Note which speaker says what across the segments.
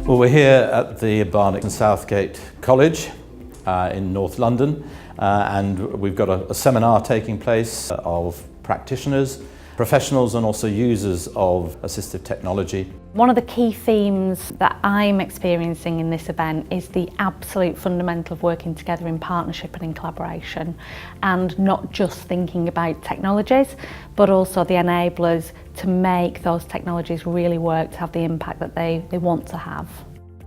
Speaker 1: Well, we're here at the Barnet and Southgate College in North London, and we've got a seminar taking place of practitioners, professionals and also users of assistive technology.
Speaker 2: One of the key themes that I'm experiencing in this event is the absolute fundamental of working together in partnership and in collaboration, and not just thinking about technologies but also the enablers to make those technologies really work to have the impact that they want to have.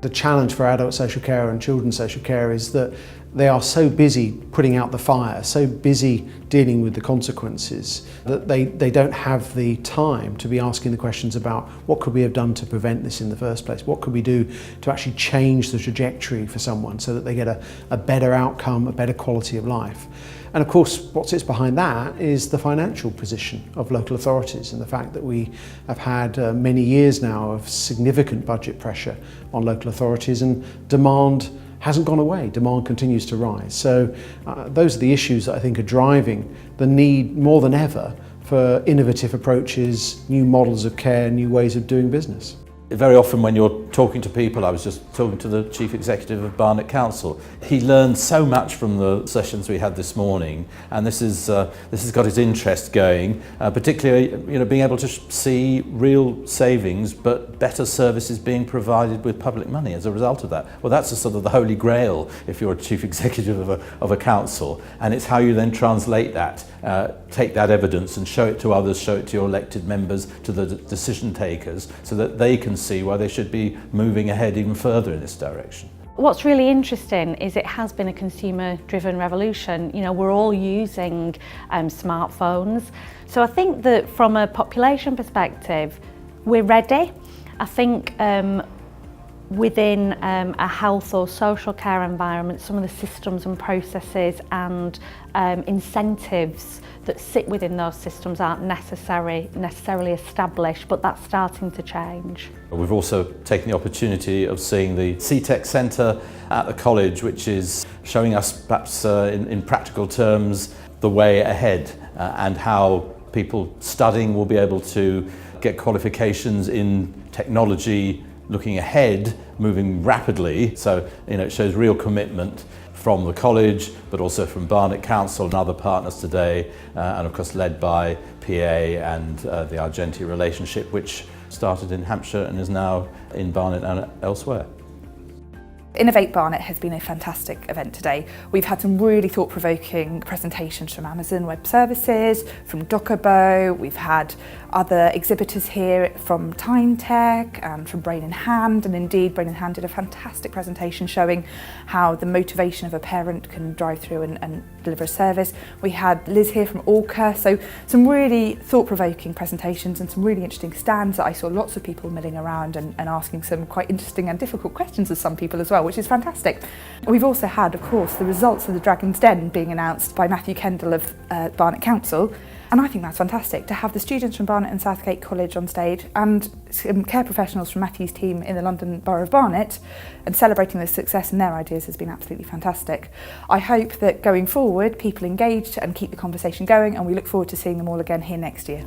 Speaker 3: The challenge for adult social care and children's social care is that they are so busy putting out the fire, so busy dealing with the consequences, that they don't have the time to be asking the questions about what could we have done to prevent this in the first place? What could we do to actually change the trajectory for someone so that they get a better outcome, a better quality of life? And of course, what sits behind that is the financial position of local authorities and the fact that we have had many years now of significant budget pressure on local authorities, and demand hasn't gone away. Demand continues to rise. So those are the issues that I think are driving the need more than ever for innovative approaches, new models of care, new ways of doing business.
Speaker 1: Very often when you're talking to people, I was just talking to the Chief Executive of Barnet Council, he learned so much from the sessions we had this morning, and this has got his interest going, particularly being able to see real savings but better services being provided with public money as a result of that. Well, that's a sort of the holy grail if you're a Chief Executive of a council, and it's how you then translate that, take that evidence and show it to others, show it to your elected members, to the decision takers, so that they can see why they should be moving ahead even further in this direction.
Speaker 2: What's really interesting is it has been a consumer-driven revolution. We're all using smartphones. So I think that from a population perspective, we're ready. I think within a health or social care environment, some of the systems and processes and incentives that sit within those systems aren't necessarily established, but that's starting to change.
Speaker 1: We've also taken the opportunity of seeing the CTEC Centre at the college, which is showing us perhaps in practical terms the way ahead and how people studying will be able to get qualifications in technology, looking ahead, moving rapidly. So it shows real commitment from the college, but also from Barnet Council and other partners today, and of course led by PA and the Argenti relationship, which started in Hampshire and is now in Barnet and elsewhere.
Speaker 4: Innovate Barnet has been a fantastic event today. We've had some really thought-provoking presentations from Amazon Web Services, from Dokabo. We've had other exhibitors here from TimeTech and from Brain in Hand, and indeed Brain in Hand did a fantastic presentation showing how the motivation of a parent can drive through and deliver a service. We had Liz here from Orca, so some really thought-provoking presentations and some really interesting stands that I saw lots of people milling around and asking some quite interesting and difficult questions of some people as well, which is fantastic. We've also had, of course, the results of the Dragon's Den being announced by Matthew Kendall of Barnet Council, and I think that's fantastic to have the students from Barnet and Southgate College on stage and some care professionals from Matthew's team in the London Borough of Barnet, and celebrating the success and their ideas has been absolutely fantastic. I hope that going forward people engage and keep the conversation going, and we look forward to seeing them all again here next year.